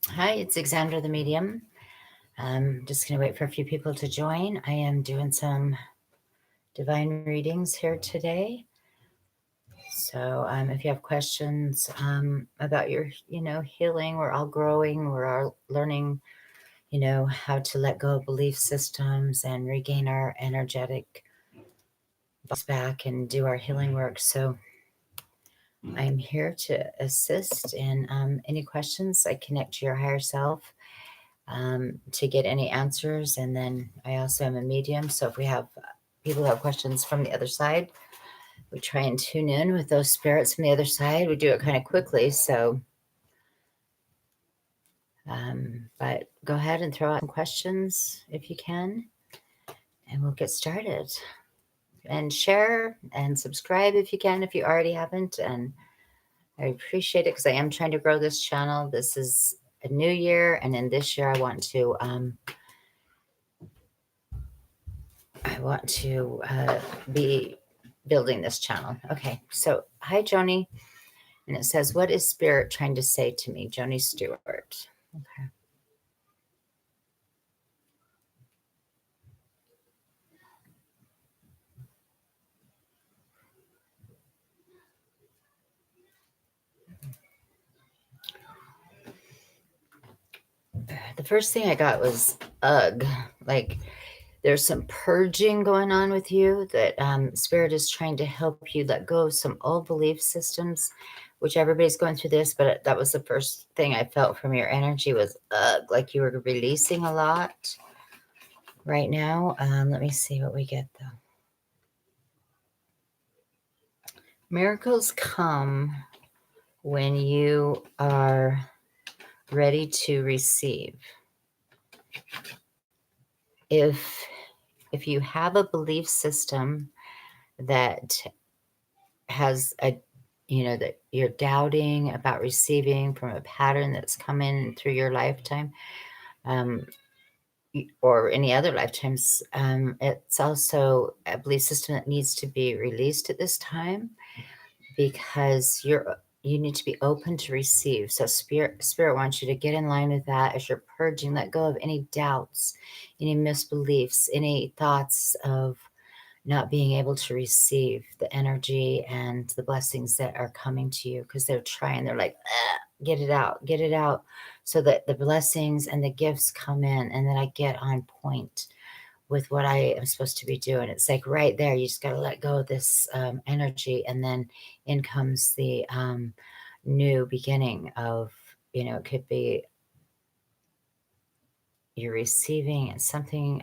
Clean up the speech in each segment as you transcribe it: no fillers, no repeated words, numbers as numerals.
Hi, it's Alexandra the Medium. I'm just going to wait for a few people to join. I am doing some divine readings here today. So if you have questions about your, healing, we're all growing, we're all learning, how to let go of belief systems and regain our energetic back and do our healing work. So I'm here to assist in any questions. I connect to your higher self to get any answers. And then I also am a medium. So if we have people who have questions from the other side, we try and tune in with those spirits from the other side. We do it kind of quickly. So, but go ahead and throw out some questions if you can, and we'll get started. And share and subscribe if you can, if you already haven't. And I appreciate it because I am trying to grow this channel. This is a new year, and in this year I want to be building this channel. Okay, so hi Joni, and it says, what is spirit trying to say to me? Joni Stewart. Okay. The first thing I got was ugh, like there's some purging going on with you that spirit is trying to help you let go of some old belief systems, which everybody's going through this, but that was the first thing I felt from your energy was ugh, like you were releasing a lot right now. Let me see what we get though. Miracles come when you are ready to receive. If you have a belief system that has that you're doubting about receiving from a pattern that's come in through your lifetime, or any other lifetimes, it's also a belief system that needs to be released at this time because you need to be open to receive. So spirit wants you to get in line with that as you're purging, let go of any doubts, any misbeliefs, any thoughts of not being able to receive the energy and the blessings that are coming to you because they're like, get it out so that the blessings and the gifts come in and then I get on point with what I am supposed to be doing. It's like right there, you just got to let go of this energy, and then in comes the new beginning of, it could be you're receiving something,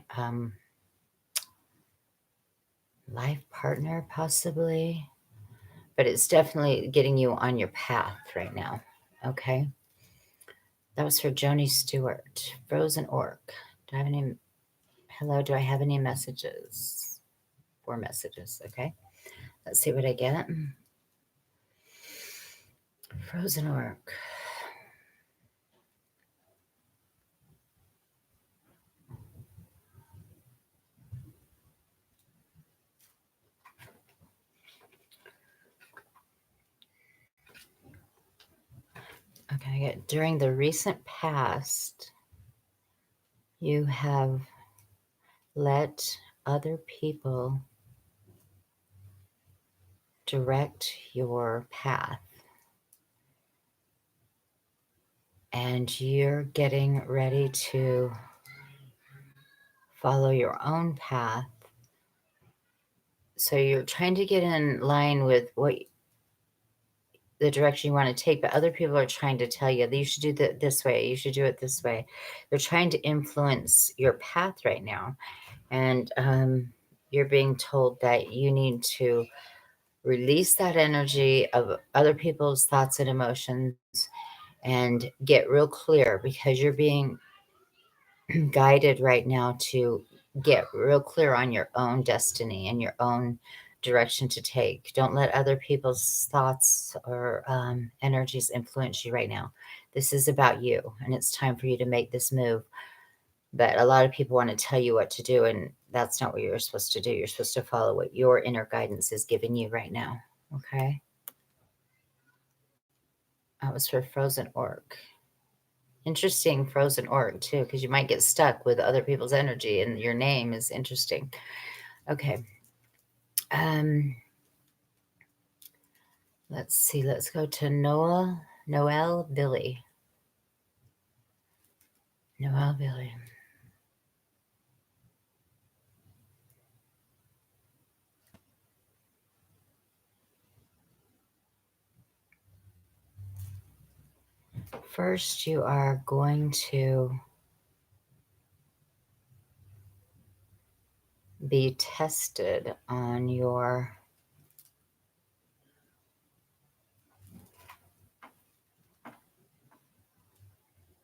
life partner possibly, but it's definitely getting you on your path right now. Okay. That was for Joni Stewart. Frozen Orc. Do I have any messages? 4 messages. Okay. Let's see what I get. Frozen Orc. Okay, I get during the recent past, you have let other people direct your path. And you're getting ready to follow your own path. So you're trying to get in line with the direction you want to take, but other people are trying to tell you that you should do that this way, you should do it this way. They're trying to influence your path right now. And you're being told that you need to release that energy of other people's thoughts and emotions and get real clear, because you're being guided right now to get real clear on your own destiny and your own direction to take. Don't let other people's thoughts or energies influence you right now. This is about you, and it's time for you to make this move. But a lot of people want to tell you what to do, and that's not what you're supposed to do. You're supposed to follow what your inner guidance is giving you right now. Okay. That was for Frozen Orc. Interesting Frozen Orc too, because you might get stuck with other people's energy, and your name is interesting. Okay. Let's see. Let's go to Noel Billy. Noel Billy. First, you are going to be tested on your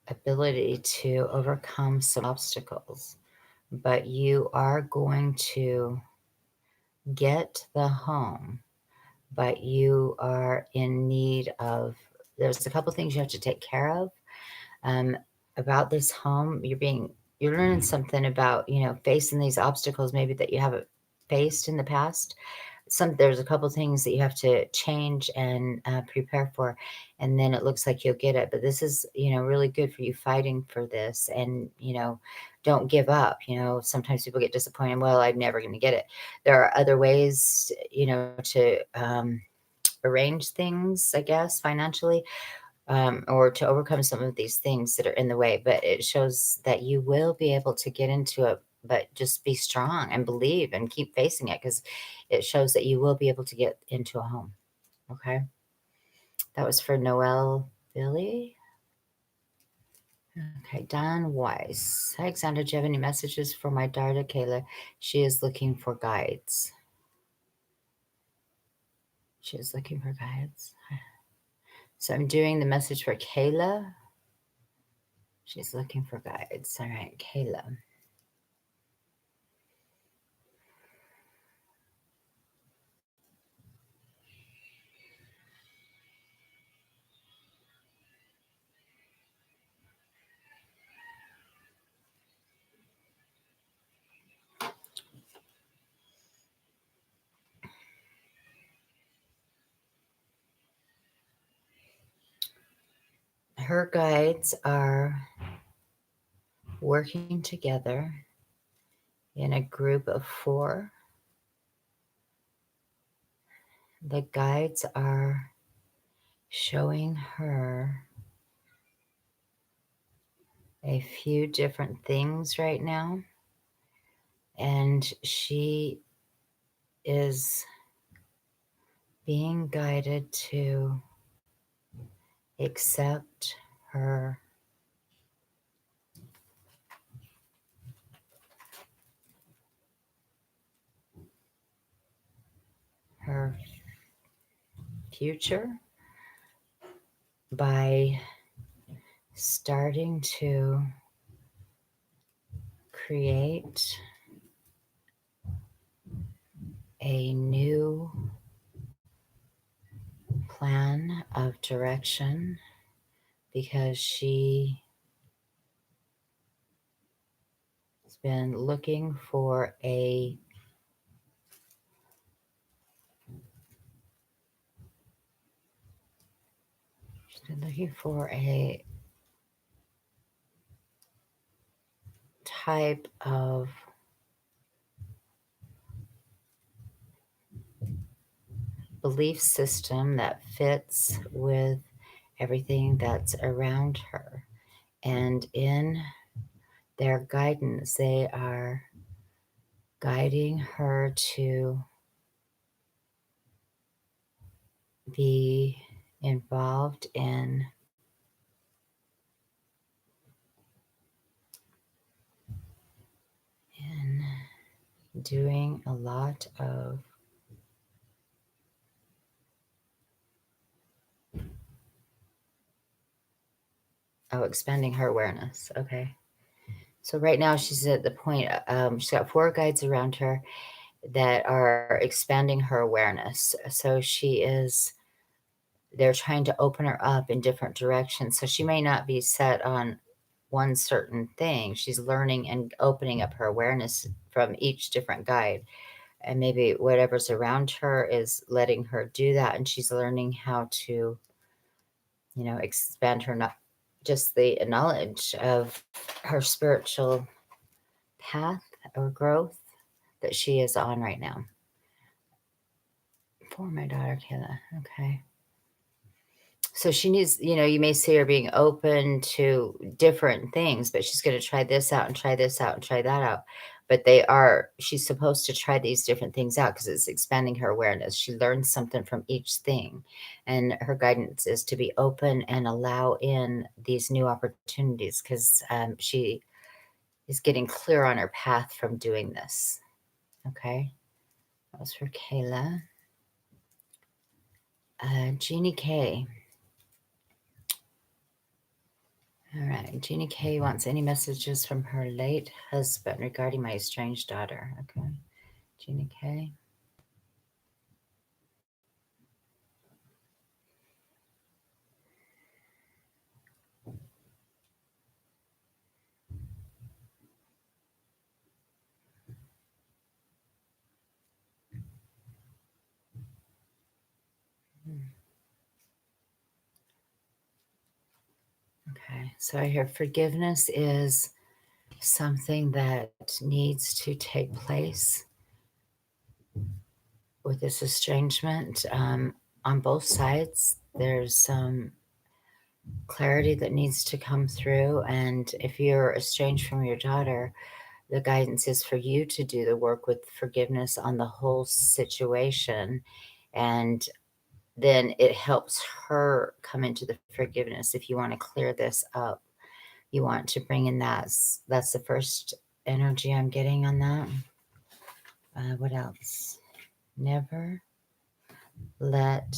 ability to overcome some obstacles, but you are going to get the home, but you are in need of, there's a couple things you have to take care of. About this home, you're learning something about, facing these obstacles maybe that you haven't faced in the past. There's a couple things that you have to change and prepare for, and then it looks like you'll get it. But this is, really good for you fighting for this, and don't give up. Sometimes people get disappointed. Well, I'm never going to get it. There are other ways, to arrange things, I guess, financially, or to overcome some of these things that are in the way. But it shows that you will be able to get into it, but just be strong and believe and keep facing it, because it shows that you will be able to get into a home. Okay. That was for Noel Billy. Okay, Don Weiss. Hi, Alexandra. Do you have any messages for my daughter, Kayla? She is looking for guides. She is looking for guides. So I'm doing the message for Kayla. She's looking for guides. All right, Kayla. Her guides are working together in a group of 4. The guides are showing her a few different things right now, and she is being guided to accept her future by starting to create a new plan of direction, because she has been looking for a type of belief system that fits with everything that's around her. And in their guidance, they are guiding her to be involved in doing a lot of expanding her awareness. Okay. So right now she's at the point, she's got 4 guides around her that are expanding her awareness. So they're trying to open her up in different directions. So she may not be set on one certain thing. She's learning and opening up her awareness from each different guide. And maybe whatever's around her is letting her do that. And she's learning how to, expand her, not just the knowledge of her spiritual path or growth that she is on right now. For my daughter, Kayla. Okay. So she needs, you may see her being open to different things, but she's going to try this out and try this out and try that out. But she's supposed to try these different things out because it's expanding her awareness. She learns something from each thing. And her guidance is to be open and allow in these new opportunities because she is getting clear on her path from doing this. Okay. That was for Kayla. Jeannie K. All right. Jeannie K wants any messages from her late husband regarding my estranged daughter. Okay. Jeannie K. Okay. So I hear forgiveness is something that needs to take place with this estrangement. On both sides, there's some clarity that needs to come through. And if you're estranged from your daughter, the guidance is for you to do the work with forgiveness on the whole situation. And then it helps her come into the forgiveness. If you want to clear this up, you want to bring in that's the first energy I'm getting on that. What else? Never let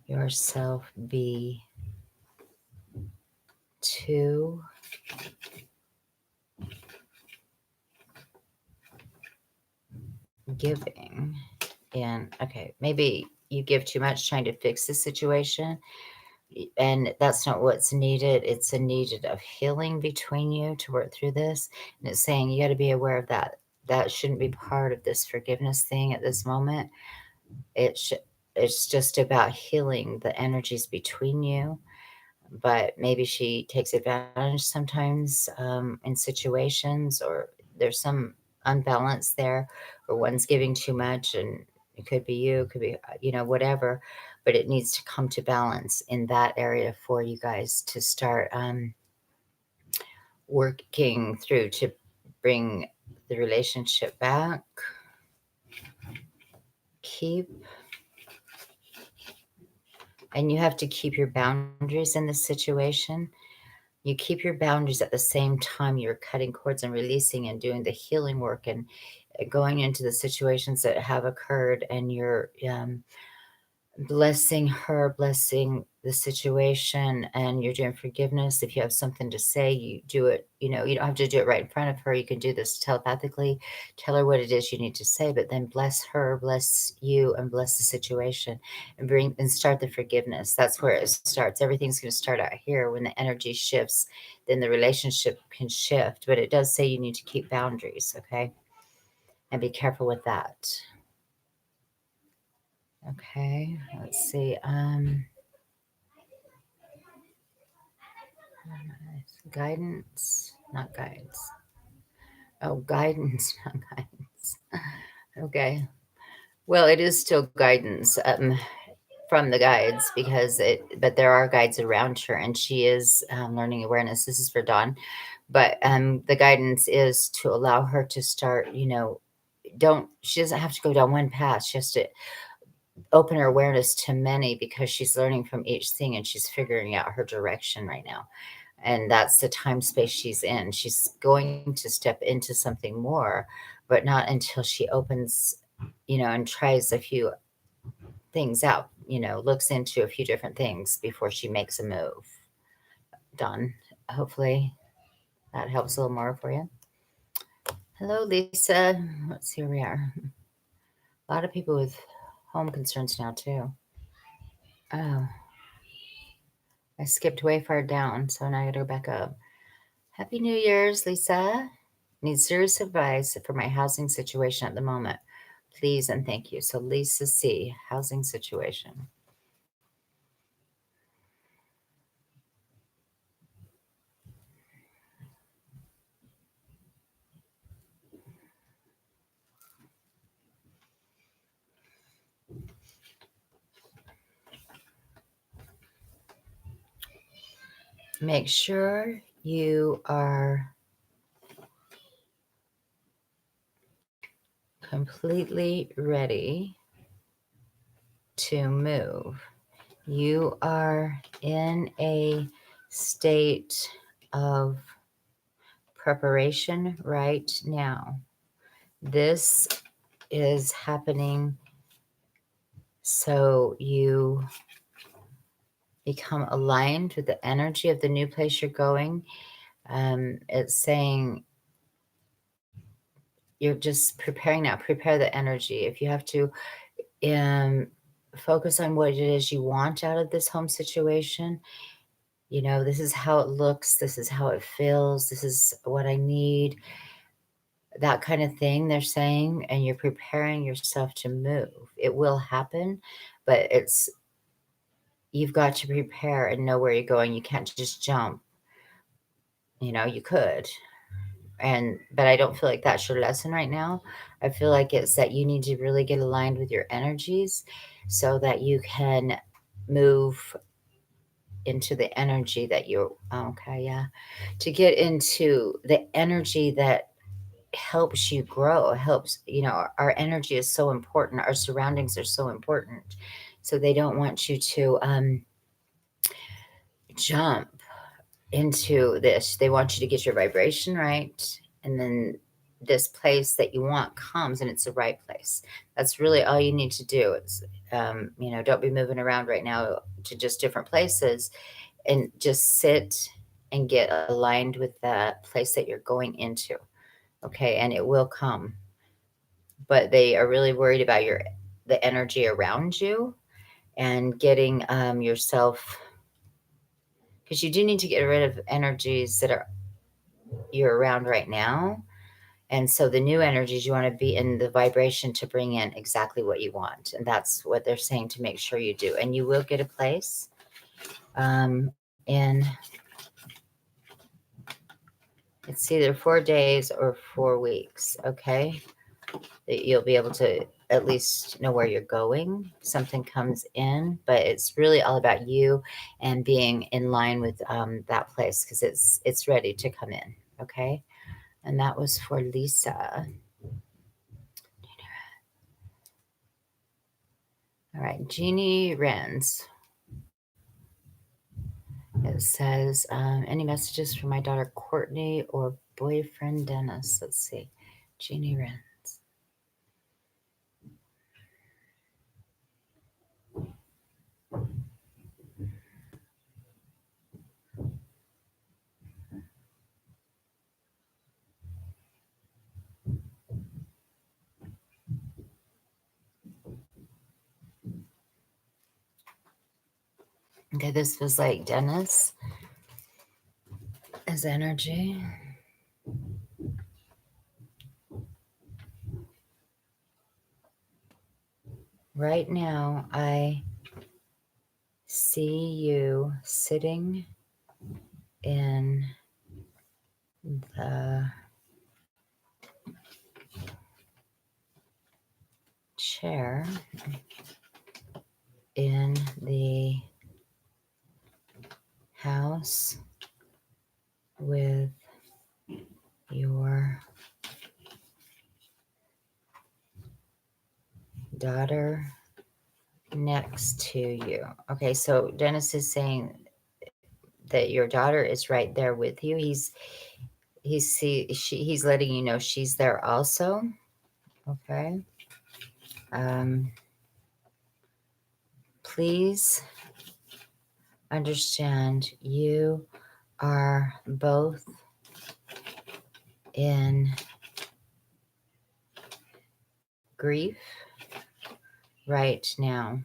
yourself be too giving. And okay, maybe you give too much trying to fix the situation, and that's not what's needed. It's a needed of healing between you to work through this. And it's saying you got to be aware of that. That shouldn't be part of this forgiveness thing at this moment. It's just about healing the energies between you. But maybe she takes advantage sometimes in situations, or there's some unbalance there, or one's giving too much, and it could be you, it could be, whatever. But it needs to come to balance in that area for you guys to start working through to bring the relationship back. And you have to keep your boundaries in this situation. You keep your boundaries at the same time you're cutting cords and releasing and doing the healing work and going into the situations that have occurred, and you're blessing her, blessing the situation, and you're doing forgiveness. If you have something to say, you do it. You don't have to do it right in front of her. You can do this telepathically. Tell her what it is you need to say, but then bless her, bless you, and bless the situation, and start the forgiveness. That's where it starts. Everything's going to start out here. When the energy shifts, then the relationship can shift. But it does say you need to keep boundaries, okay? And be careful with that. Okay, let's see. Guidance, not guides. Oh, guidance, not guidance. Okay. Well, it is still guidance from the guides but there are guides around her, and she is learning awareness. This is for Dawn, but the guidance is to allow her to start. She doesn't have to go down one path. She has to open her awareness to many, because she's learning from each thing and she's figuring out her direction right now. And that's the time space she's in. She's going to step into something more, but not until she opens, and tries a few things out, looks into a few different things before she makes a move. Done. Hopefully that helps a little more for you. Hello, Lisa. Let's see where we are. A lot of people with home concerns now, too. Oh, I skipped way far down, so now I gotta go back up. Happy New Year's, Lisa. Need serious advice for my housing situation at the moment. Please and thank you. So Lisa C, housing situation. Make sure you are completely ready to move. You are in a state of preparation right now. This is happening so you become aligned with the energy of the new place you're going. It's saying you're just preparing now. Prepare the energy. If you have to focus on what it is you want out of this home situation, this is how it looks. This is how it feels. This is what I need. That kind of thing they're saying, and you're preparing yourself to move. It will happen, but you've got to prepare and know where you're going. You can't just jump. You could, but I don't feel like that's your lesson right now. I feel like it's that you need to really get aligned with your energies so that you can move into the energy that to get into the energy that helps you grow, helps, our energy is so important. Our surroundings are so important. So they don't want you to jump into this. They want you to get your vibration right. And then this place that you want comes and it's the right place. That's really all you need to do. Is, don't be moving around right now to just different places, and just sit and get aligned with the place that you're going into. Okay. And it will come, but they are really worried about the energy around you and getting yourself, because you do need to get rid of energies that you're around right now. And so the new energies, you want to be in the vibration to bring in exactly what you want. And that's what they're saying to make sure you do. And you will get a place in, it's either 4 days or 4 weeks. Okay. That you'll be able to at least know where you're going. Something comes in, but it's really all about you and being in line with that place, because it's ready to come in. Okay. And that was for Lisa. All right, Jeannie Renz. It says, any messages for my daughter Courtney or boyfriend Dennis? Let's see. Jeannie Renz. Okay, this was like Dennis as energy. Right now, I see you sitting in the chair in the house with your daughter next to you. Okay, so Dennis is saying that your daughter is right there with you. He's letting you know she's there also. Okay. Please understand you are both in grief right now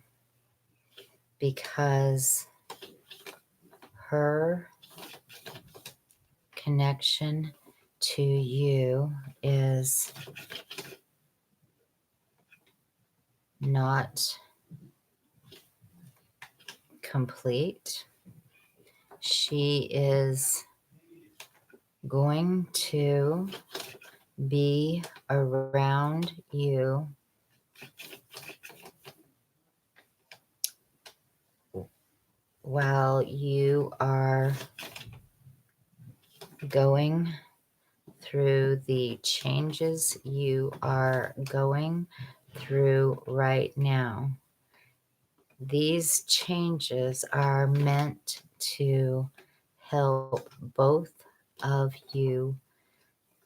because her connection to you is not complete. She is going to be around you while you are going through the changes you are going through right now. These changes are meant to help both of you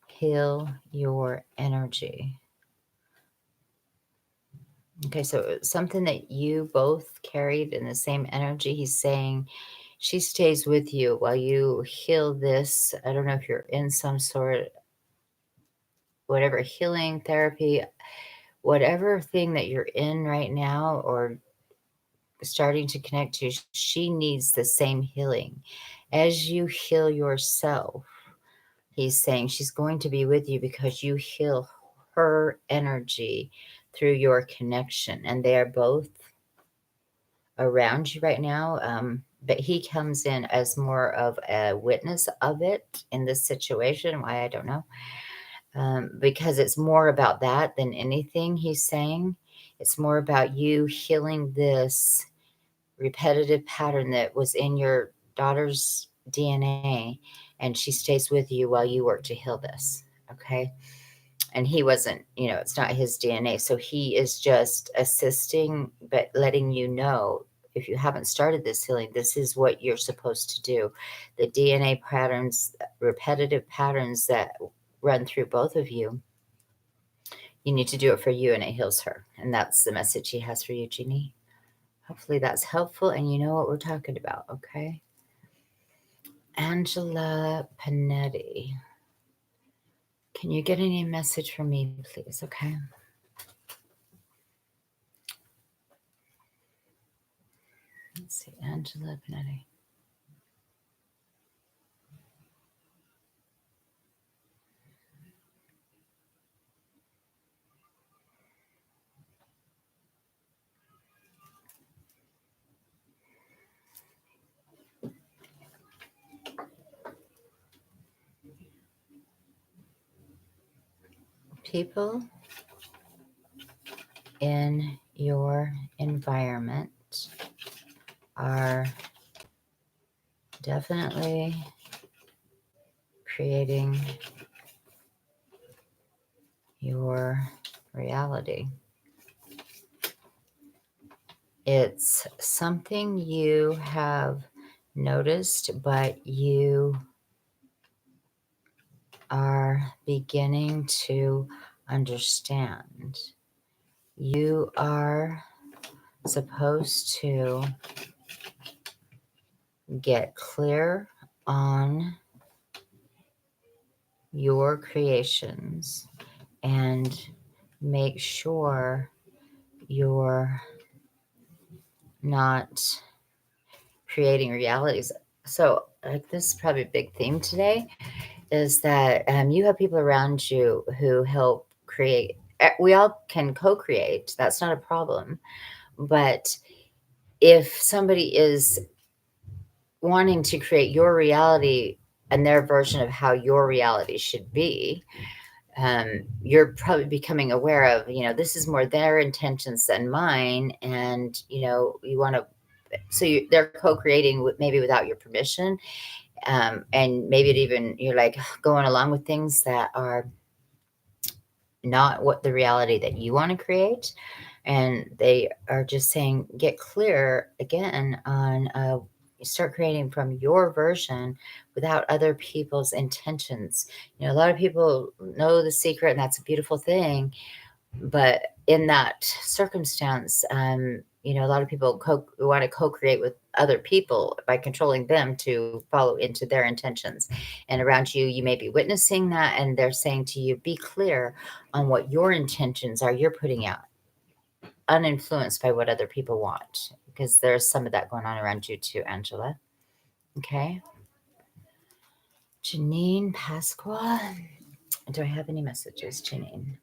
heal your energy. Okay, so something that you both carried in the same energy. He's saying she stays with you while you heal this. I don't know if you're in some sort, whatever healing therapy, whatever thing that you're in right now or starting to connect to, she needs the same healing. As you heal yourself, he's saying she's going to be with you because you heal her energy through your connection. And they are both around you right now. But he comes in as more of a witness of it in this situation. Why, I don't know. Because it's more about that than anything he's saying. It's more about you healing this repetitive pattern that was in your daughter's DNA, and she stays with you while you work to heal this. Okay. And he wasn't, it's not his DNA. So he is just assisting, but letting you know if you haven't started this healing, this is what you're supposed to do. The DNA patterns, repetitive patterns that run through both of you, you need to do it for you and it heals her. And that's the message he has for you, Jeannie. Hopefully that's helpful and you know what we're talking about, okay? Angela Panetti. Can you get any message from me, please? Okay. Let's see, Angela Panetti. People in your environment are definitely creating your reality. It's something you have noticed, but you are beginning to understand. You are supposed to get clear on your creations and make sure you're not creating realities. So, like, this is probably a big theme today is that you have people around you who help create. We all can co-create. That's not a problem. But if somebody is wanting to create your reality and their version of how your reality should be, you're probably becoming aware of, this is more their intentions than mine. And, you want to, so they're co-creating maybe without your permission. And maybe it even, you're like going along with things that are not what the reality that you want to create. And they are just saying, get clear again on, start creating from your version without other people's intentions. A lot of people know the secret and that's a beautiful thing. But in that circumstance, a lot of people want to co-create with other people by controlling them to follow into their intentions. And around you, you may be witnessing that, and they're saying to you, be clear on what your intentions are you're putting out, uninfluenced by what other people want, because there's some of that going on around you too, Angela. Okay. Janine Pasqua. Do I have any messages, Janine?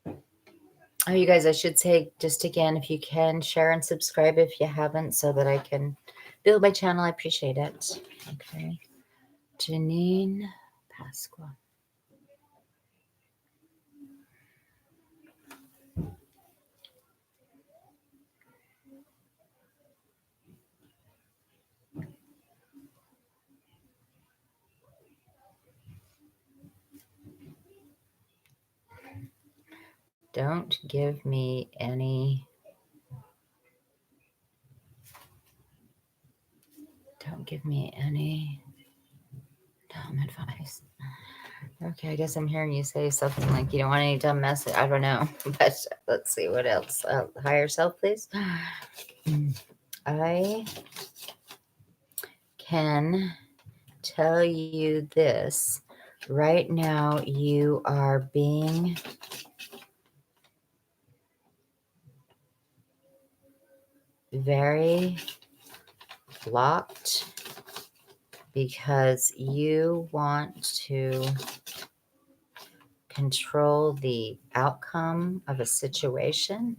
Oh, you guys, I should say just again, if you can share and subscribe if you haven't, so that I can build my channel. I appreciate it. Okay. Janine Pasqua. Don't give me any. Don't give me any dumb advice. Okay, I guess I'm hearing you say something like you don't want any dumb message. I don't know, but let's see what else. Higher self, please. I can tell you this. Right now, you are being very blocked because you want to control the outcome of a situation.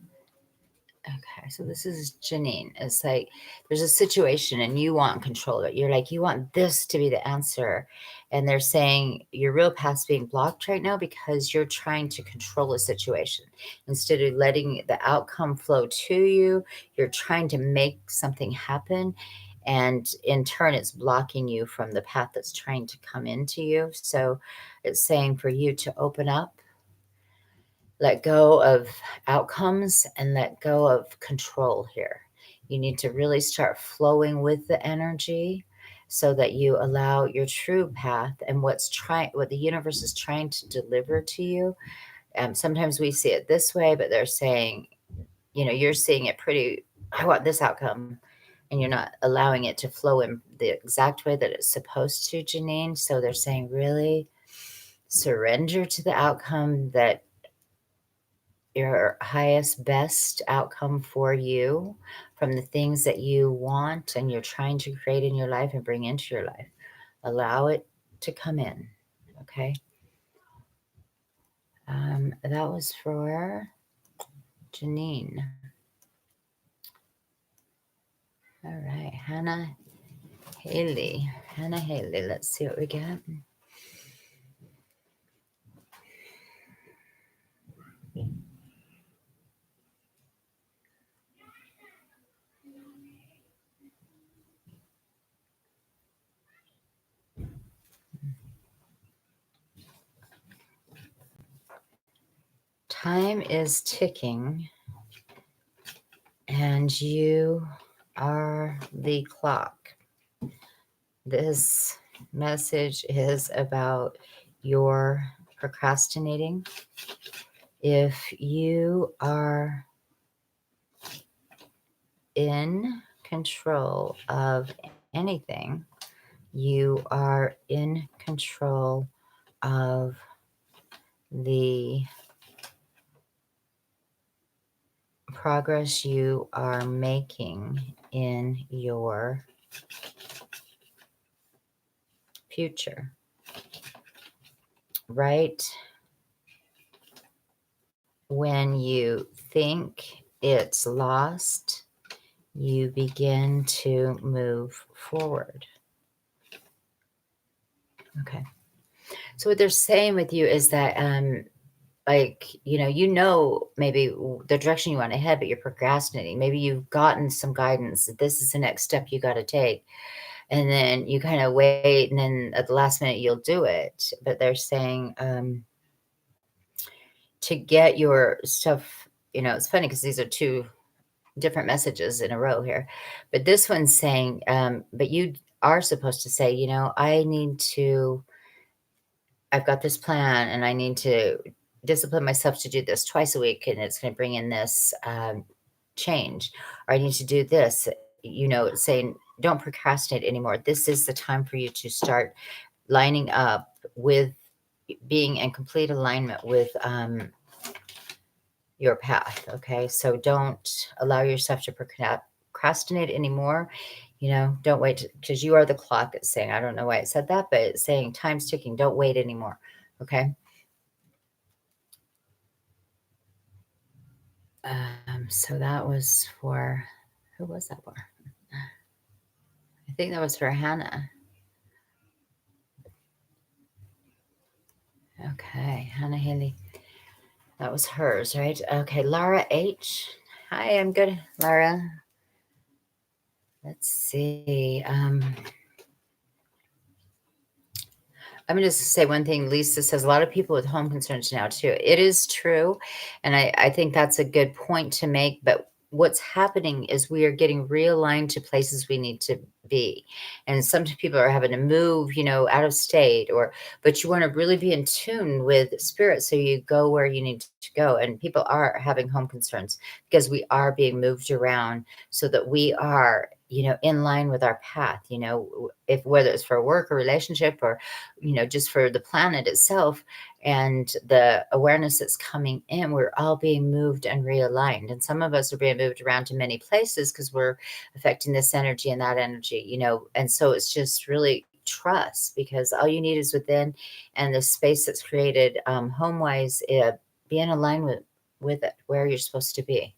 Okay, so this is Janine. It's like there's a situation and you want control of it. You're like, you want this to be the answer. And they're saying your real path's being blocked right now because you're trying to control a situation. Instead of letting the outcome flow to you, you're trying to make something happen. And in turn, it's blocking you from the path that's trying to come into you. So it's saying for you to open up, let go of outcomes, and let go of control here. You need to really start flowing with the energy so that you allow your true path and what the universe is trying to deliver to you. Sometimes we see it this way, but they're saying, you're seeing it pretty, I want this outcome, and you're not allowing it to flow in the exact way that it's supposed to, Janine. So they're saying, really surrender to the outcome that your highest, best outcome for you from the things that you want and you're trying to create in your life and bring into your life. Allow it to come in. Okay. That was for Janine. All right. Hannah Haley. Let's see what we get. Time is ticking, and you are the clock. This message is about your procrastinating. If you are in control of anything, you are in control of the progress you are making in your future. Right when you think it's lost, you begin to move forward. Okay. So what they're saying with you is that maybe the direction you want to head, but you're procrastinating. Maybe you've gotten some guidance that this is the next step you got to take. And then you kind of wait, and then at the last minute you'll do it. But they're saying to get your stuff, it's funny because these are two different messages in a row here. But this one's saying, but you are supposed to say, I've got this plan and I need to discipline myself to do this twice a week, and it's going to bring in this change. Or I need to do this, saying, don't procrastinate anymore. This is the time for you to start lining up with being in complete alignment with your path. Okay. So don't allow yourself to procrastinate anymore. Don't wait, because you are the clock. It's saying, I don't know why it said that, but it's saying time's ticking. Don't wait anymore. Okay. So that was for, who was that for? I think that was for Hannah. Okay, Hannah Haley. That was hers, right? Okay, Lara H. Hi, I'm good, Lara. Let's see. I'm going to say one thing. Lisa says a lot of people with home concerns now, too. It is true. And I think that's a good point to make. But what's happening is we are getting realigned to places we need to be. And some people are having to move, out of state, but you want to really be in tune with spirit. So you go where you need to go. And people are having home concerns because we are being moved around so that we are, in line with our path, if whether it's for work or relationship or just for the planet itself and the awareness that's coming in, we're all being moved and realigned. And some of us are being moved around to many places because we're affecting this energy and that energy, and so it's just really trust, because all you need is within, and the space that's created home wise, be in alignment with it, where you're supposed to be.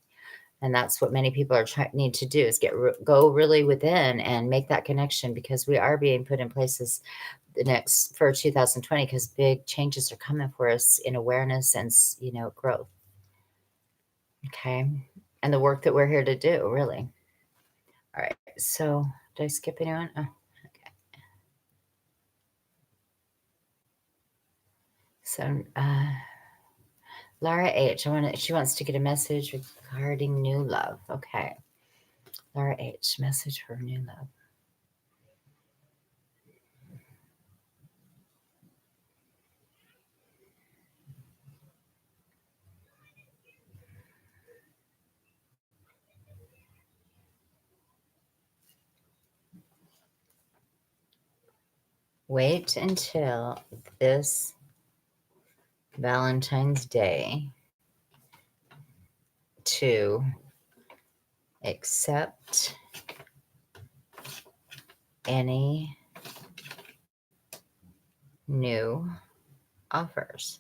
And that's what many people are need to do, is go really within and make that connection, because we are being put in places for 2020, because big changes are coming for us in awareness and growth. Okay. And the work that we're here to do, really. All right. So did I skip anyone? Oh, okay. So Laura H, she wants to get a message regarding new love. Okay. Laura H, message for new love. Wait until this Valentine's Day to accept any new offers,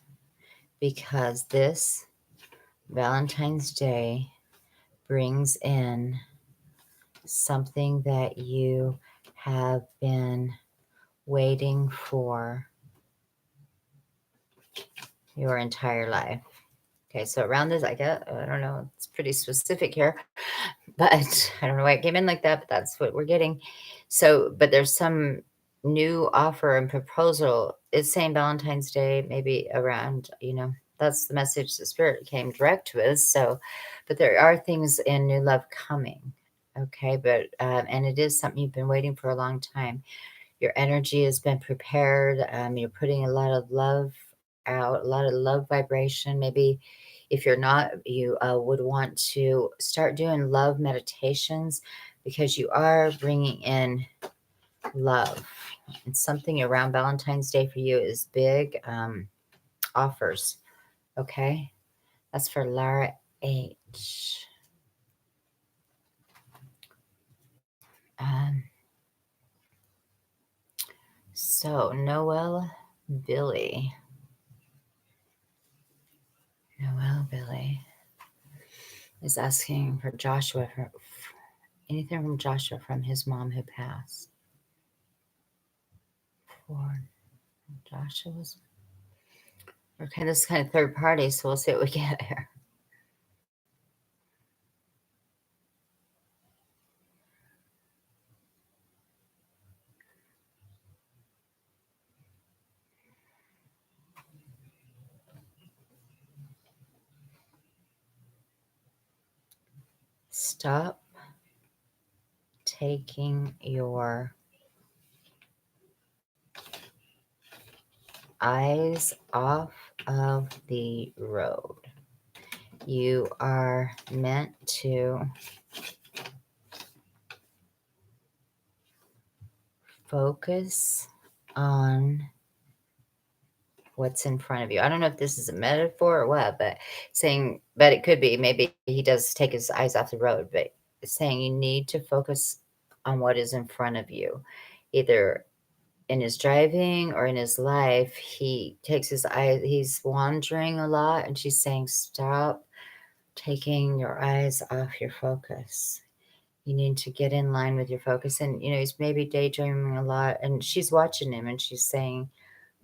because this Valentine's Day brings in something that you have been waiting for your entire life. Okay, so around this, I don't know, it's pretty specific here, but I don't know why it came in like that, but that's what we're getting. So, but there's some new offer and proposal. It's saying Valentine's Day, maybe around, that's the message the spirit came direct to us. So, but there are things in new love coming. Okay, but, and it is something you've been waiting for a long time. Your energy has been prepared. You're putting a lot of love out, a lot of love vibration. Maybe if you're not, you would want to start doing love meditations, because you are bringing in love. And something around Valentine's Day for you is big offers. Okay. That's for Lara H. So Noel Billy is asking for Joshua, for anything from Joshua from his mom who passed. For Joshua's. Okay, this is kind of third party, so we'll see what we get here. Stop taking your eyes off of the road. You are meant to focus on what's in front of you. I don't know if this is a metaphor or what, but it could be, maybe he does take his eyes off the road, but saying you need to focus on what is in front of you, either in his driving or in his life. He takes his eyes, he's wandering a lot, and she's saying, stop taking your eyes off your focus. You need to get in line with your focus. And, he's maybe daydreaming a lot, and she's watching him and she's saying,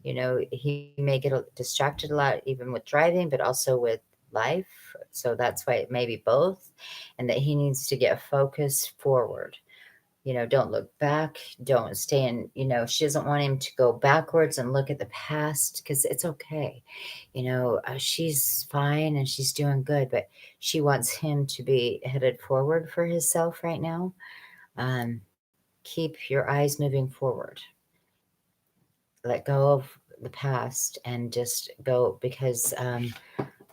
he may get distracted a lot, even with driving, but also with life. So that's why it may be both, and that he needs to get focused forward. Don't look back. Don't stay in, she doesn't want him to go backwards and look at the past, because it's okay. She's fine and she's doing good, but she wants him to be headed forward for himself right now. Keep your eyes moving forward. Let go of the past and just go, because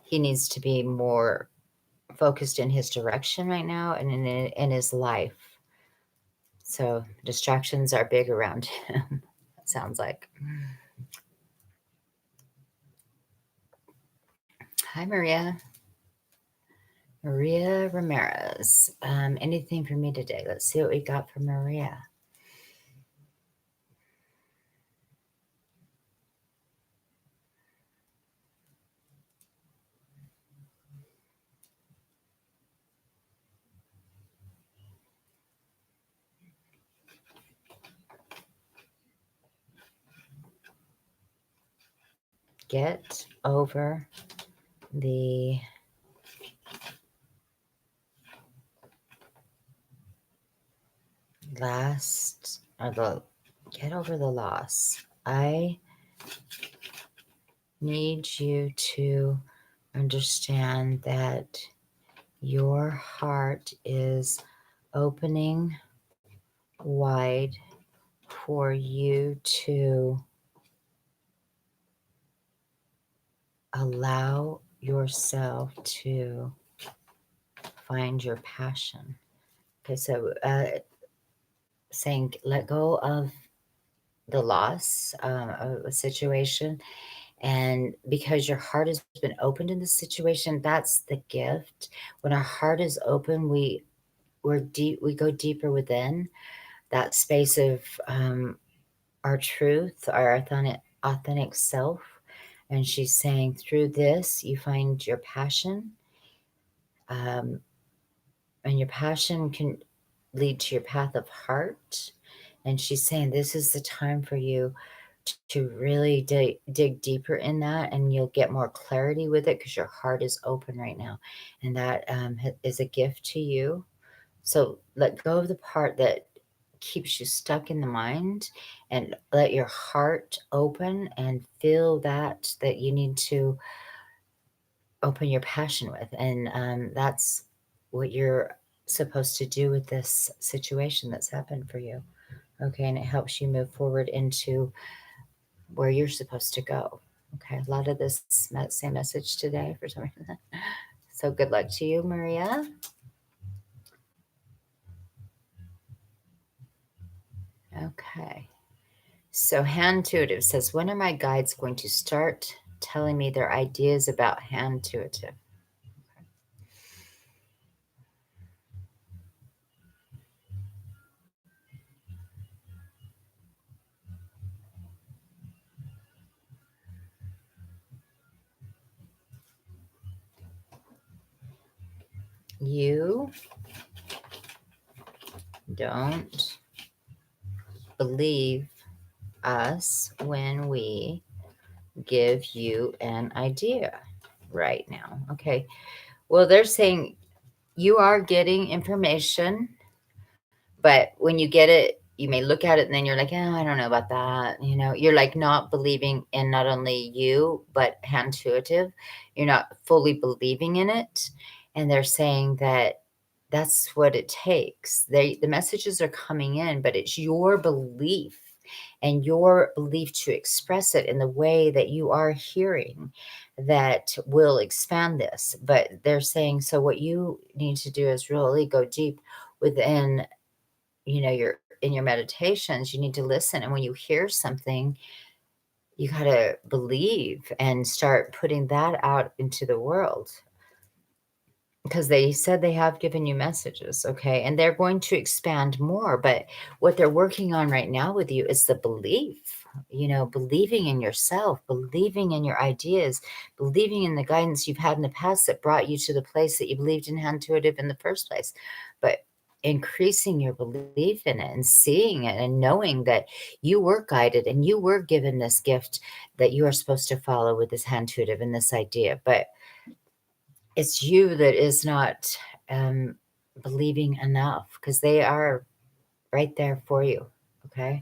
he needs to be more focused in his direction right now and in his life. So distractions are big around him, it sounds like. Hi, Maria. Maria Ramirez. Anything for me today? Let's see what we got from Maria. Get over the get over the loss. I need you to understand that your heart is opening wide for you to allow yourself to find your passion. Okay, so saying let go of the loss of a situation, and because your heart has been opened in this situation, that's the gift. When our heart is open, we go deeper within that space of our truth, our authentic self. And she's saying through this you find your passion, and your passion can lead to your path of heart. And she's saying this is the time for you to really dig deeper in that, and you'll get more clarity with it because your heart is open right now, and that is a gift to you. So let go of the part that keeps you stuck in the mind, and let your heart open and feel that you need to open your passion with. And that's what you're supposed to do with this situation that's happened for you. Okay, and it helps you move forward into where you're supposed to go. Okay, a lot of this same message today for some reason. So good luck to you, Maria. Okay, so Hand Intuitive says, when are my guides going to start telling me their ideas about Hand Intuitive? You don't believe us when we give you an idea right now. Okay. Well, they're saying you are getting information, but when you get it, you may look at it and then you're like, oh, I don't know about that. You're like not believing in not only you, but Hand Intuitive. You're not fully believing in it. And they're saying that that's what it takes. The messages are coming in, but it's your belief and your belief to express it in the way that you are hearing that will expand this. But they're saying, so what you need to do is really go deep within, your in your meditations. You need to listen, and when you hear something, you got to believe and start putting that out into the world. because they said they have given you messages, okay? And they're going to expand more, but what they're working on right now with you is the belief, believing in yourself, believing in your ideas, believing in the guidance you've had in the past that brought you to the place that you believed in intuitive in the first place. But increasing your belief in it and seeing it and knowing that you were guided and you were given this gift that you are supposed to follow with this intuitive and this idea. But it's you that is not believing enough, because they are right there for you. Okay.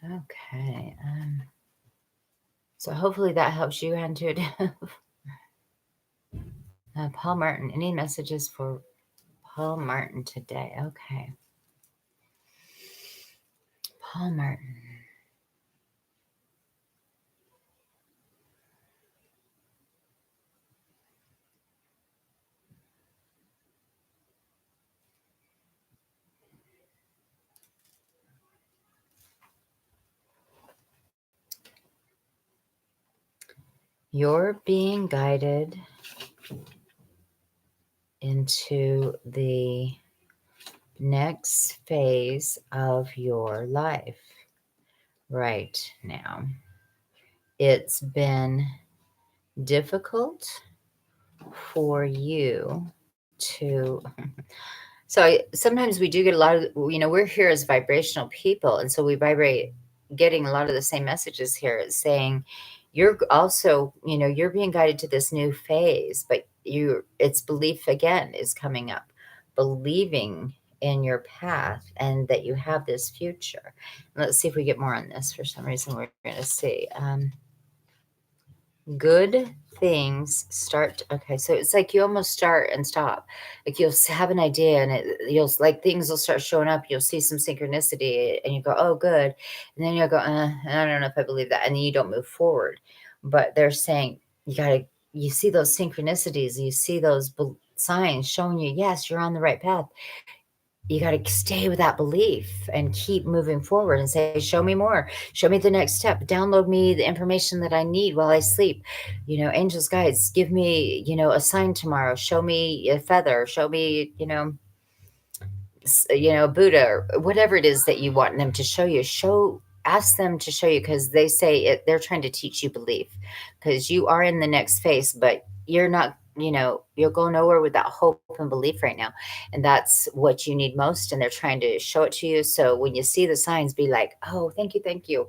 Okay. So hopefully that helps you, intuitive. Paul Martin, any messages for Paul Martin today? Okay. Paul Martin. You're being guided into the next phase of your life right now. It's been difficult for you to sometimes we do get a lot of, we're here as vibrational people, and so we vibrate getting a lot of the same messages here. It's saying you're also, you're being guided to this new phase, but it's belief again is coming up, believing in your path and that you have this future. Let's see if we get more on this. For some reason we're going to see good things start. Okay, so it's like you almost start and stop. Like you'll have an idea and you'll like things will start showing up. You'll see some synchronicity and you go, oh, good. And then you'll go, I don't know if I believe that. And then you don't move forward. But they're saying you see those synchronicities, you see those signs showing you, yes, you're on the right path. You got to stay with that belief and keep moving forward and say, show me more, show me the next step, download me the information that I need while I sleep. Angels, guides, give me, a sign tomorrow, show me a feather, show me, Buddha, or whatever it is that you want them to show you. Ask them to show you, because they say they're trying to teach you belief, because you are in the next phase, but you're not, you'll go nowhere with that hope and belief right now. And that's what you need most. And they're trying to show it to you. So when you see the signs, be like, oh, thank you,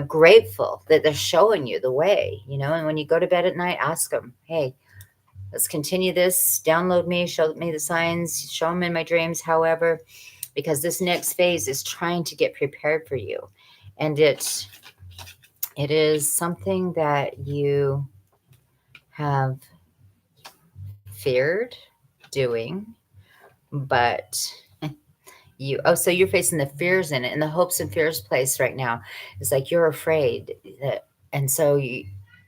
grateful that they're showing you the way, and when you go to bed at night, ask them, hey, let's continue this. Download me, show me the signs, show them in my dreams, however, because this next phase is trying to get prepared for you. And it is something that you have feared doing, but so you're facing the fears in it, and the hopes and fears place right now. It's like you're afraid that, and so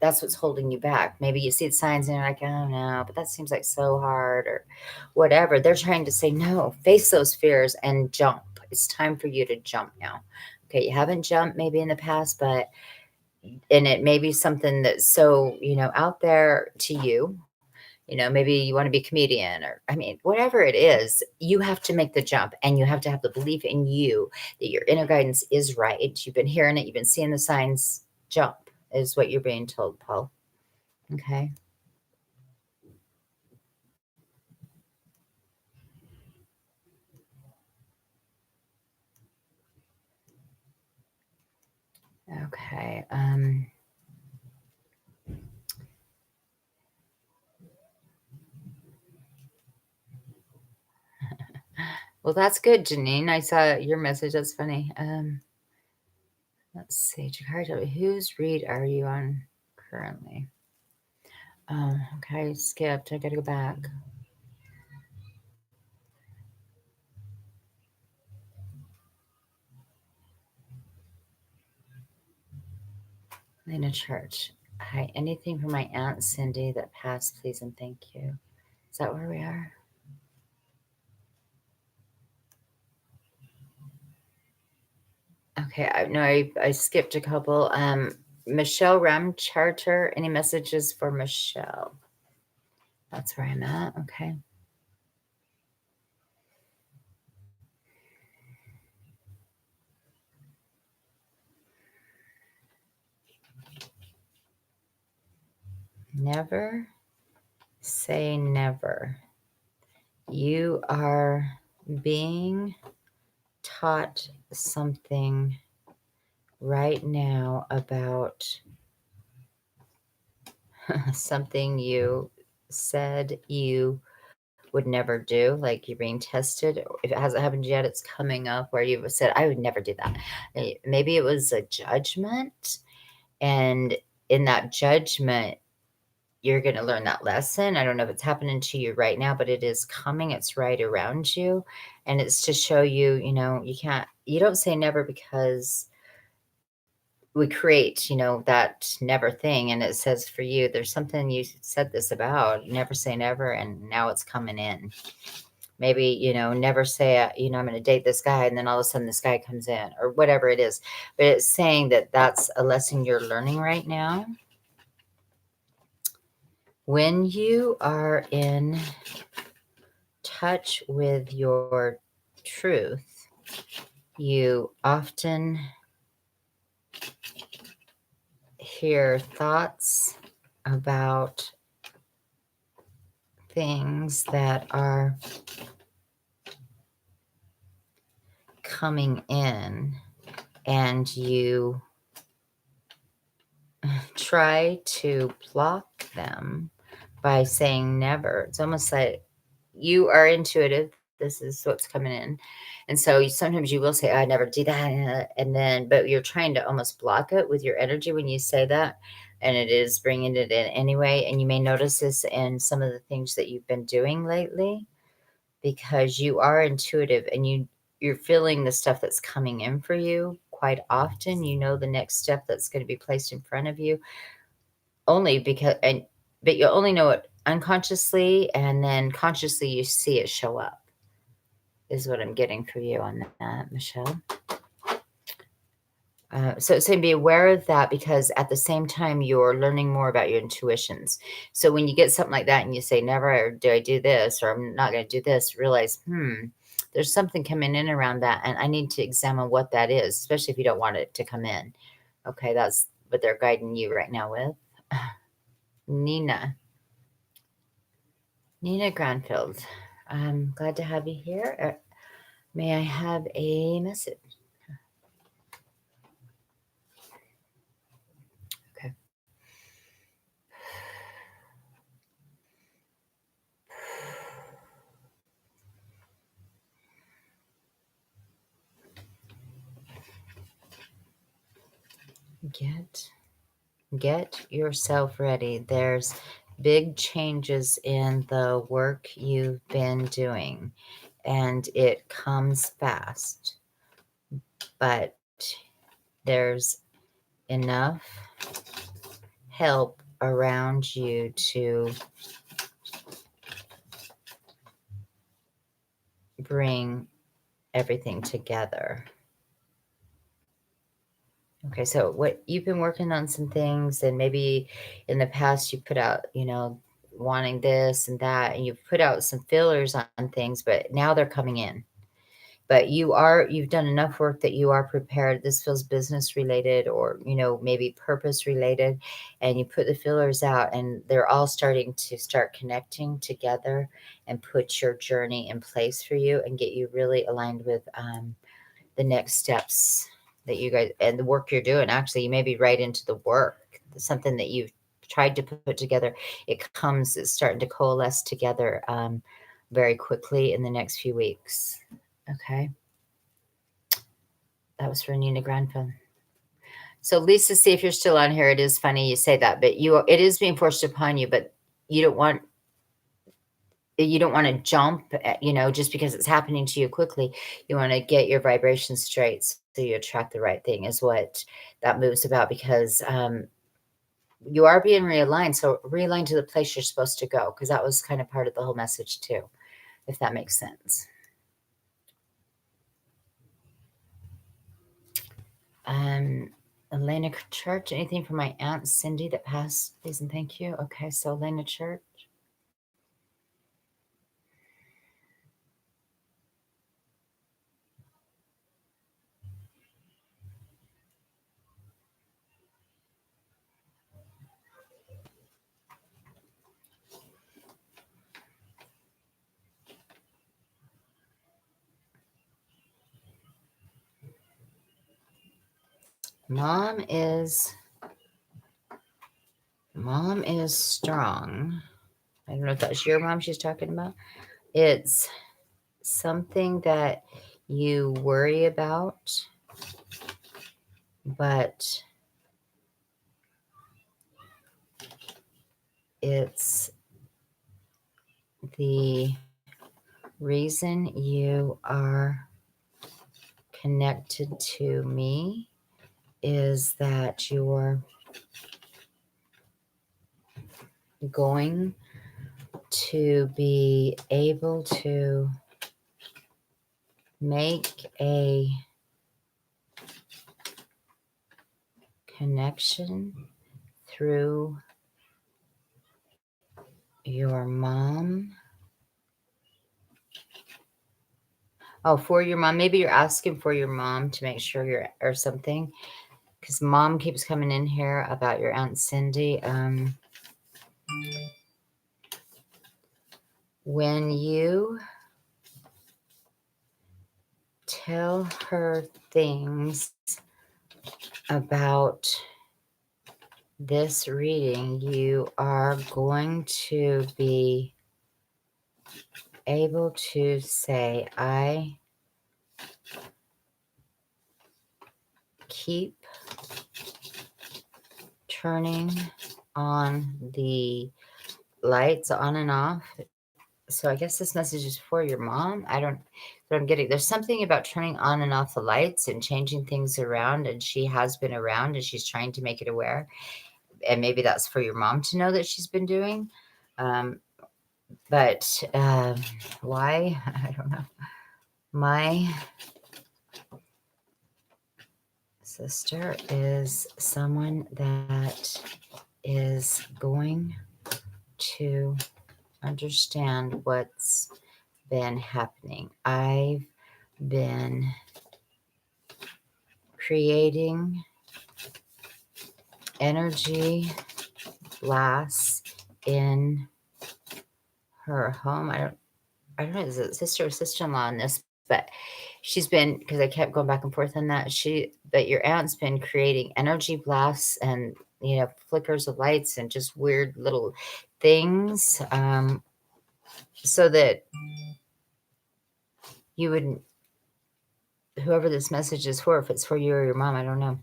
that's what's holding you back. Maybe you see the signs and you're like, oh no, but that seems like so hard, or whatever. They're trying to say, no, face those fears and jump. It's time for you to jump now. Okay, you haven't jumped maybe in the past, and it may be something that's so, out there to you. Maybe you want to be a comedian, or, I mean, whatever it is, you have to make the jump, and you have to have the belief in you that your inner guidance is right. You've been hearing it. You've been seeing the signs. Jump is what you're being told, Paul. Okay. Okay. Well, that's good, Janine. I saw your message. That's funny. Let's see, Jakarta. Whose read are you on currently? Oh, okay. Skipped. I gotta go back. Lena Church. Hi. Anything for my Aunt Cindy that passed, please and thank you. Is that where we are? Okay. I skipped a couple. Michelle Ramcharter. Any messages for Michelle? That's where I'm at. Okay. Never say never. You are being taught something right now about something you said you would never do, like you're being tested. If it hasn't happened yet, it's coming up where you've said, I would never do that. Maybe it was a judgment, and in that judgment, you're going to learn that lesson. I don't know if it's happening to you right now, but it is coming. It's right around you. And it's to show you, you don't say never because we create, that never thing. And it says for you, there's something you said this about, never say never. And now it's coming in. Maybe, never say, I'm going to date this guy. And then all of a sudden this guy comes in or whatever it is. But it's saying that that's a lesson you're learning right now. When you are in touch with your truth, you often hear thoughts about things that are coming in, and you try to block them by saying never. It's almost like you are intuitive. This is what's coming in. And so sometimes you will say, I never do that. And then, but you're trying to almost block it with your energy when you say that. And it is bringing it in anyway. And you may notice this in some of the things that you've been doing lately, because you are intuitive and you're feeling the stuff that's coming in for you quite often. You know the next step that's going to be placed in front of you only because, but you only know it unconsciously, and then consciously you see it show up, is what I'm getting for you on that, Michelle. So it's saying be aware of that, because at the same time you're learning more about your intuitions. So when you get something like that and you say never, or do I do this, or I'm not going to do this, realize, there's something coming in around that, and I need to examine what that is, especially if you don't want it to come in. Okay, that's what they're guiding you right now with. Nina Granfield, I'm glad to have you here. May I have a message? Okay. Get yourself ready. There's big changes in the work you've been doing, and it comes fast, but there's enough help around you to bring everything together. Okay, so what you've been working on some things, and maybe in the past you put out, wanting this and that, and you've put out some fillers on things, but now they're coming in. But you've done enough work that you are prepared. This feels business related, or, maybe purpose related, and you put the fillers out and they're all starting to start connecting together and put your journey in place for you and get you really aligned with the next steps that you guys and the work you're doing. Actually, you may be right into the work, something that you've tried to put together. It's starting to coalesce together very quickly in the next few weeks. Okay. That was for Nina Granville. So Lisa, see if you're still on here. It is funny you say that, but it is being forced upon you, but you don't want to jump, just because it's happening to you quickly. You want to get your vibrations straight so you attract the right thing, is what that move's about, because you are being realigned. So realign to the place you're supposed to go, because that was kind of part of the whole message too, if that makes sense. Elena Church, anything for my Aunt Cindy that passed, please and thank you. Okay, so Elena Church. Mom is strong. I don't know if that's your mom she's talking about. It's something that you worry about, but it's the reason you are connected to me is that you're going to be able to make a connection through your mom. Oh, for your mom. Maybe you're asking for your mom to make sure you're, or something. Because mom keeps coming in here about your Aunt Cindy. When you tell her things about this reading, you are going to be able to say, I keep turning on the lights on and off. So I guess this message is for your mom. I don't I'm getting. There's something about turning on and off the lights and changing things around, and she has been around and she's trying to make it aware. And maybe that's for your mom to know that she's been doing. But why? I don't know. My sister is someone that is going to understand what's been happening. I've been creating energy blasts in her home. I don't know, is it sister or sister-in-law in this, but she's been, because I kept going back and forth on that. But your aunt's been creating energy blasts and, flickers of lights and just weird little things, so that you would, whoever this message is for, if it's for you or your mom, I don't know.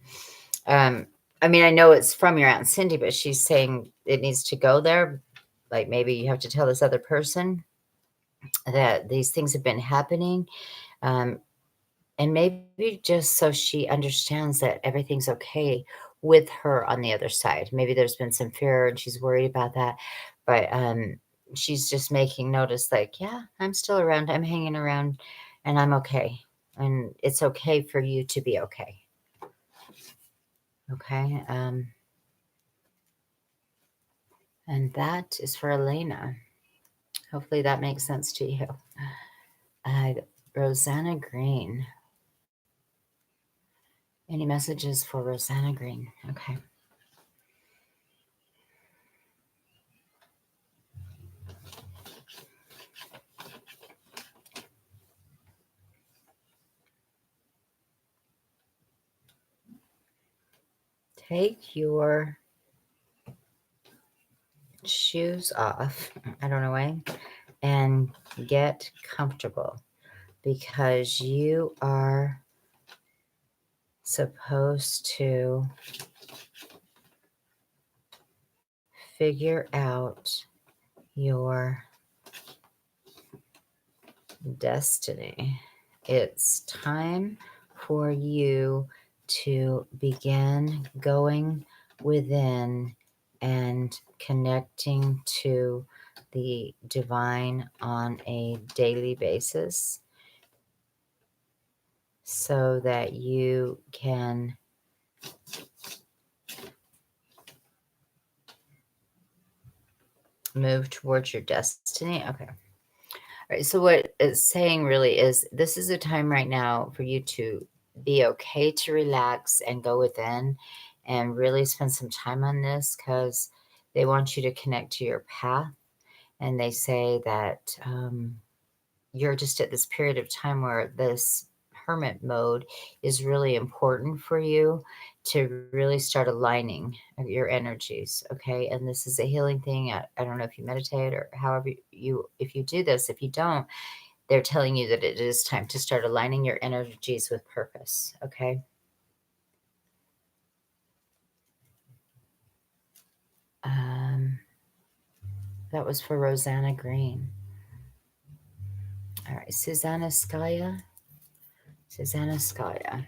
I mean, I know it's from your Aunt Cindy, but she's saying it needs to go there. Like maybe you have to tell this other person that these things have been happening. And maybe just so she understands that everything's okay with her on the other side. Maybe there's been some fear and she's worried about that. But she's just making notice like, yeah, I'm still around. I'm hanging around and I'm okay. And it's okay for you to be okay. Okay. And that is for Elena. Hopefully that makes sense to you. Rosanna Green. Any messages for Rosanna Green? Okay. Take your shoes off, I don't know why, and get comfortable because you are supposed to figure out your destiny. It's time for you to begin going within and connecting to the divine on a daily basis so that you can move towards your destiny. Okay. All right. So what it's saying really is this is a time right now for you to be okay to relax and go within and really spend some time on this, because they want you to connect to your path. And they say that you're just at this period of time where this hermit mode is really important for you to really start aligning your energies. Okay. And this is a healing thing. I don't know if you meditate or however if you do this. If you don't, they're telling you that it is time to start aligning your energies with purpose. Okay. Um, that was for Rosanna Green. All right. Susanna Skaya. Susanna Skaya.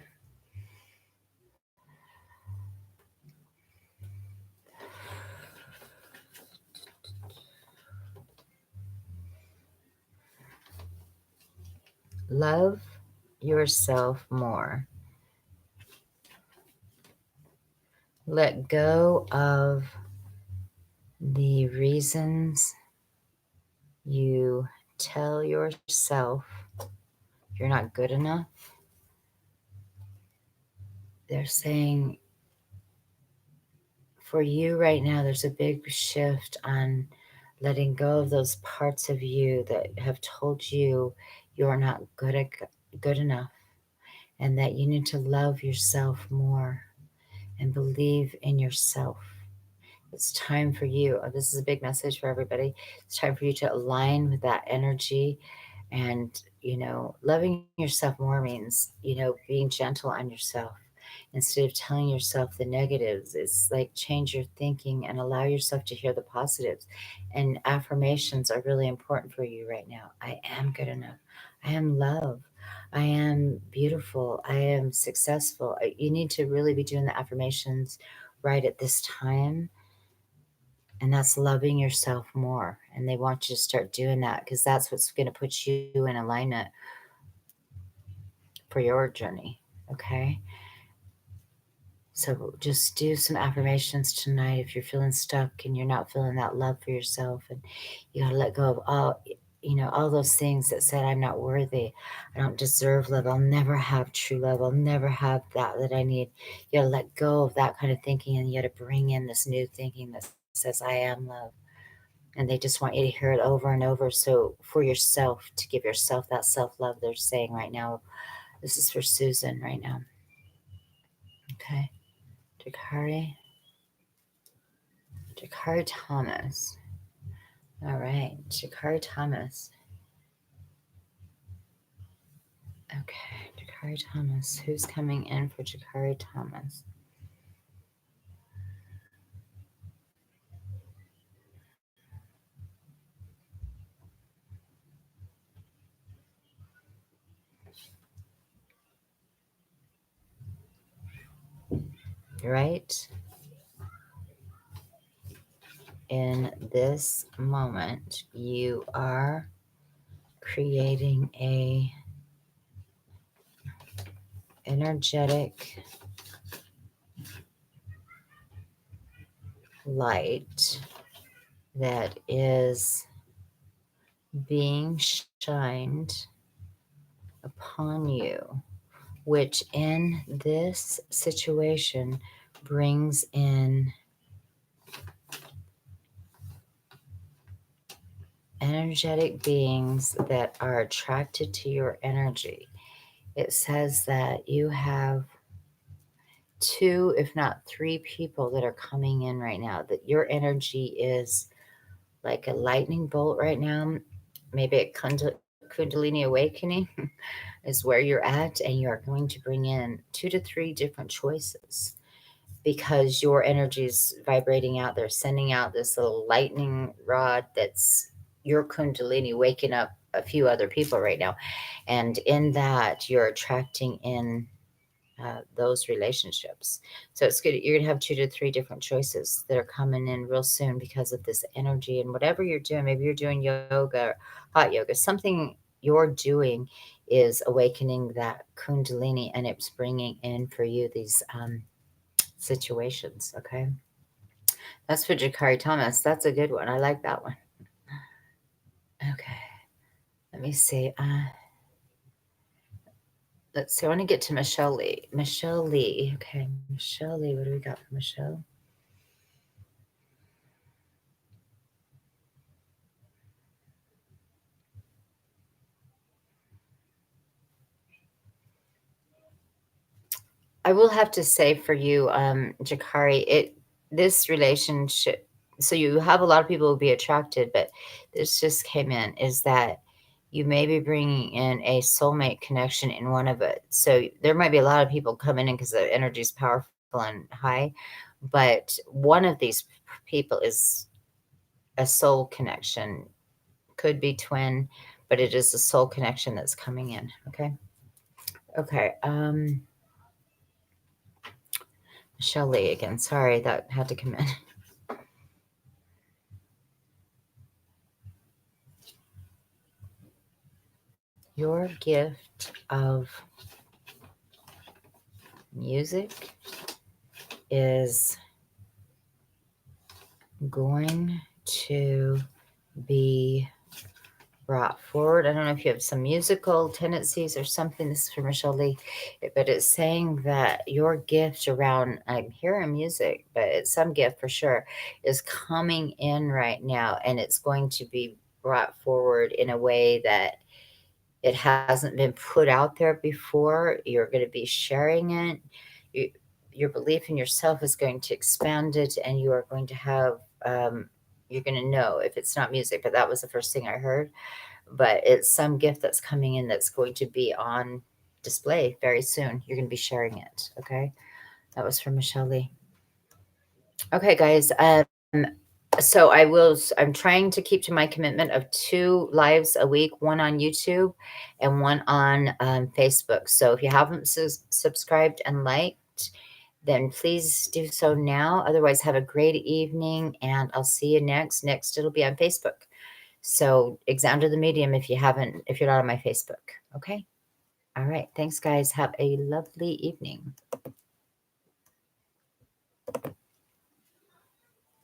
Love yourself more. Let go of the reasons you tell yourself you're not good enough. They're saying for you right now, there's a big shift on letting go of those parts of you that have told you you're not good enough, and that you need to love yourself more and believe in yourself. It's time for you. This is a big message for everybody. It's time for you to align with that energy. And, loving yourself more means, being gentle on yourself instead of telling yourself the negatives. It's like change your thinking and allow yourself to hear the positives. And affirmations are really important for you right now. I am good enough. I am love. I am beautiful. I am successful. You need to really be doing the affirmations right at this time, and that's loving yourself more. And they want you to start doing that, because that's what's going to put you in alignment for your journey. Okay. So just do some affirmations tonight if you're feeling stuck and you're not feeling that love for yourself, and you got to let go of all those things that said, I'm not worthy. I don't deserve love. I'll never have true love. I'll never have that I need. You got to let go of that kind of thinking, and you got to bring in this new thinking that says, I am love. And they just want you to hear it over and over. So for yourself, to give yourself that self-love, they're saying right now. This is for Susan right now. Okay. Jakari Thomas. All right. Jakari Thomas. Okay. Jakari Thomas. Who's coming in for Jakari Thomas? Right in this moment, you are creating a energetic light that is being shined upon you, which in this situation brings in energetic beings that are attracted to your energy. It says that you have 2, if not 3 people that are coming in right now, that your energy is like a lightning bolt right now. Maybe a Kundalini awakening is where you're at, and you're going to bring in 2 to 3 different choices, because your energy is vibrating out there, sending out this little lightning rod that's your Kundalini waking up a few other people right now. And in that, you're attracting in those relationships. So it's good. You're going to have 2 to 3 different choices that are coming in real soon because of this energy. And whatever you're doing, maybe you're doing yoga, hot yoga, something you're doing is awakening that Kundalini, and it's bringing in for you these situations. Okay. That's for Jakari Thomas. That's a good one. I like that one. Okay. Let me see. Let's see. I want to get to Michelle Lee. Michelle Lee. Okay. Michelle Lee. What do we got for Michelle? I will have to say for you, Jakari, this relationship. So you have a lot of people who will be attracted, but this just came in is that you may be bringing in a soulmate connection in one of it. So there might be a lot of people coming in because the energy is powerful and high, but one of these people is a soul connection. Could be twin, but it is a soul connection that's coming in. Okay. Okay. Michelle Lee again. Sorry, that had to come in. Your gift of music is going to be brought forward. I don't know if you have some musical tendencies or something. This is for Michelle Lee, but it's saying that your gift around, I'm hearing music, but it's some gift for sure, is coming in right now, and it's going to be brought forward in a way that it hasn't been put out there before. You're going to be sharing it. You, your belief in yourself is going to expand it, and you are going to have, you're going to know if it's not music, but that was the first thing I heard. But it's some gift that's coming in that's going to be on display very soon. You're going to be sharing it. Okay. That was from Michelle Lee. Okay, guys. So I'm trying to keep to my commitment of 2 lives a week, one on YouTube and one on Facebook. So if you haven't subscribed and liked, then please do so now. Otherwise, have a great evening, and I'll see you next. Next, it'll be on Facebook. So Exander the Medium if you're not on my Facebook. Okay. All right. Thanks, guys. Have a lovely evening.